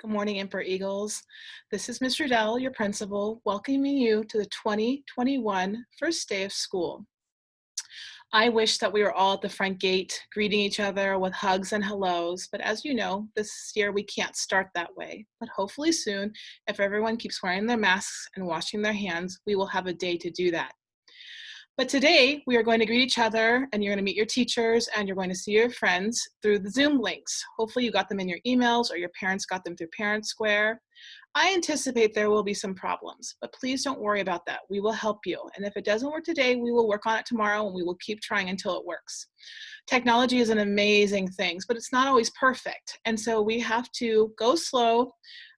Good morning, Emperor Eagles. This is Ms. Rudell, your principal, welcoming you to the 2021 first day of school. I wish that we were all at the front gate greeting each other with hugs and hellos, but as you know, this year we can't start that way. But hopefully soon, if everyone keeps wearing their masks and washing their hands, we will have a day to do that. But today we are going to greet each other, and you're going to meet your teachers and you're going to see your friends through the Zoom links. Hopefully you got them in your emails or your parents got them through Parent Square. I anticipate there will be some problems, but please don't worry about that. We will help you. And if it doesn't work today, we will work on it tomorrow and we will keep trying until it works. Technology is an amazing thing, but it's not always perfect. And so we have to go slow.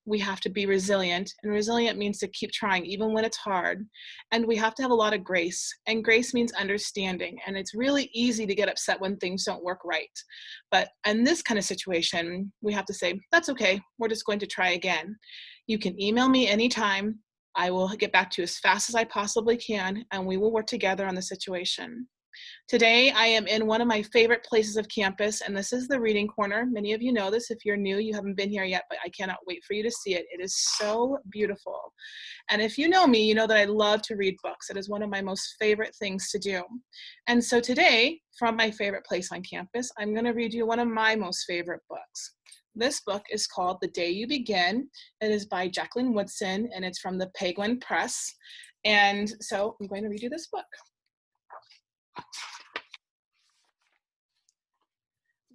We have to be resilient, and resilient means to keep trying even when it's hard. And we have to have a lot of grace, and grace means understanding. And it's really easy to get upset when things don't work right. But in this kind of situation, we have to say, that's okay, we're just going to try again. You can email me anytime. I will get back to you as fast as I possibly can, and we will work together on the situation. Today, I am in one of my favorite places of campus, and this is the Reading Corner. Many of you know this. If you're new, you haven't been here yet, but I cannot wait for you to see it. It is so beautiful. And if you know me, you know that I love to read books. It is one of my most favorite things to do. And so today, from my favorite place on campus, I'm going to read you one of my most favorite books. This book is called The Day You Begin. It is by Jacqueline Woodson, and it's from the Penguin Press. And so I'm going to read you this book.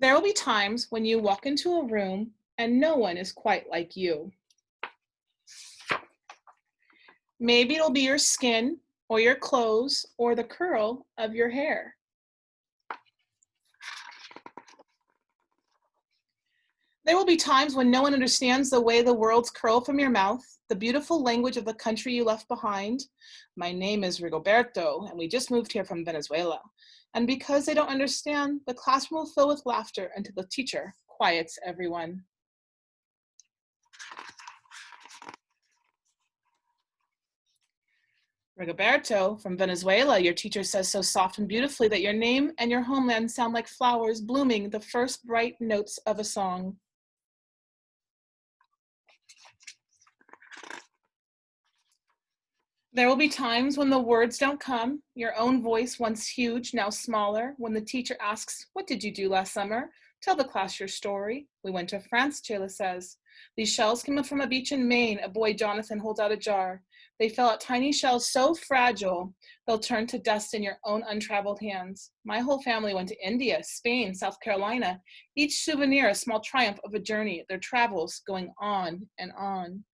There will be times when you walk into a room and no one is quite like you. Maybe it'll be your skin or your clothes or the curl of your hair. There will be times when no one understands the way the words curl from your mouth, the beautiful language of the country you left behind. My name is Rigoberto, and we just moved here from Venezuela. And because they don't understand, the classroom will fill with laughter until the teacher quiets everyone. Rigoberto, from Venezuela, your teacher says so soft and beautifully that your name and your homeland sound like flowers blooming the first bright notes of a song. There will be times when the words don't come, your own voice, once huge, now smaller, when the teacher asks, "What did you do last summer? Tell the class your story." "We went to France," Chayla says. "These shells came up from a beach in Maine," a boy Jonathan holds out a jar. "They fell out tiny shells so fragile, they'll turn to dust in your own untraveled hands." "My whole family went to India, Spain, South Carolina. Each souvenir a small triumph of a journey, their travels going on and on."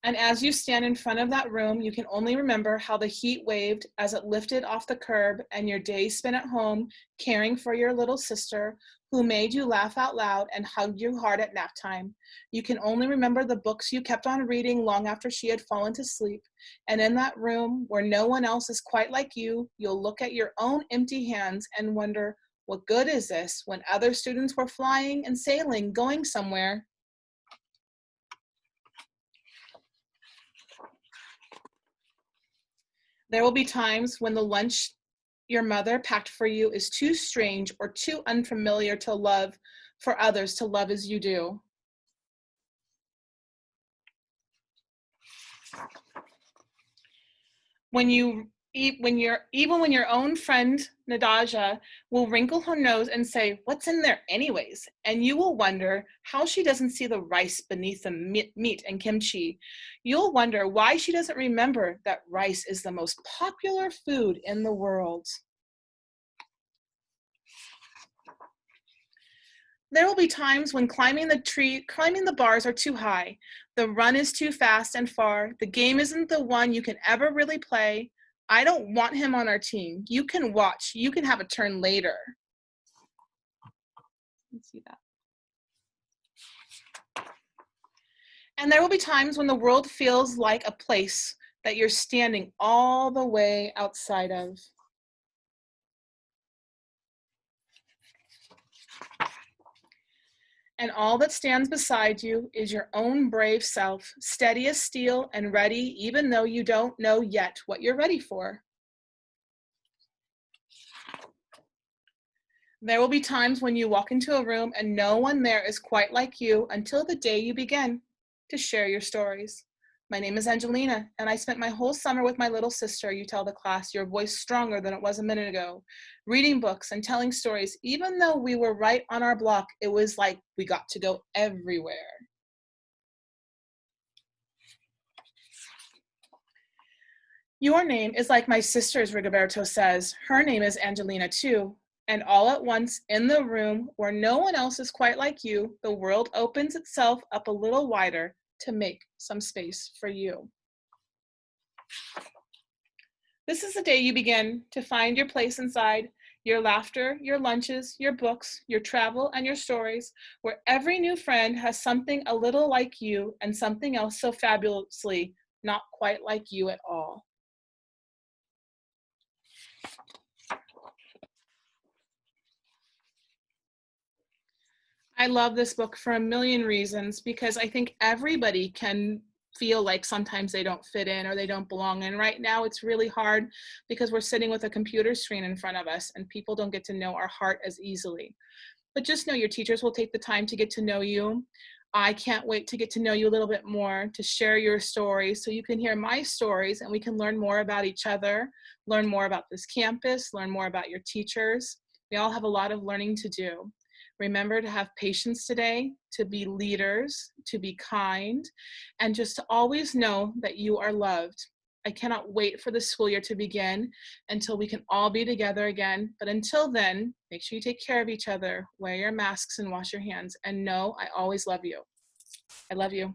And as you stand in front of that room, you can only remember how the heat waved as it lifted off the curb and your day spent at home caring for your little sister who made you laugh out loud and hugged you hard at nap time. You can only remember the books you kept on reading long after she had fallen to sleep. And in that room where no one else is quite like you, you'll look at your own empty hands and wonder, what good is this when other students were flying and sailing, going somewhere? There will be times when the lunch your mother packed for you is too strange or too unfamiliar to love for others to love as you do. Even when your own friend Nadaja will wrinkle her nose and say, "What's in there anyways?" And you will wonder how she doesn't see the rice beneath the meat and kimchi. You'll wonder why she doesn't remember that rice is the most popular food in the world. There will be times when climbing the bars are too high, the run is too fast and far, the game isn't the one you can ever really play. I don't want him on our team. You can watch, you can have a turn later. Let's see that. And there will be times when the world feels like a place that you're standing all the way outside of. And all that stands beside you is your own brave self, steady as steel and ready, even though you don't know yet what you're ready for. There will be times when you walk into a room and no one there is quite like you until the day you begin to share your stories. My name is Angelina, and I spent my whole summer with my little sister. You tell the class your voice stronger than it was a minute ago, reading books and telling stories. Even though we were right on our block, it was like we got to go everywhere. Your name is like my sister's, Rigoberto says. Her name is Angelina too. And all at once, in the room where no one else is quite like you, the world opens itself up a little wider to make some space for you. This is the day you begin to find your place inside, your laughter, your lunches, your books, your travel, and your stories, where every new friend has something a little like you and something else so fabulously not quite like you at all. I love this book for a million reasons because I think everybody can feel like sometimes they don't fit in or they don't belong. And right now it's really hard because we're sitting with a computer screen in front of us and people don't get to know our heart as easily. But just know your teachers will take the time to get to know you. I can't wait to get to know you a little bit more, to share your stories so you can hear my stories and we can learn more about each other, learn more about this campus, learn more about your teachers. We all have a lot of learning to do. Remember to have patience today, to be leaders, to be kind, and just to always know that you are loved. I cannot wait for the school year to begin until we can all be together again. But until then, make sure you take care of each other, wear your masks and wash your hands, and know I always love you. I love you.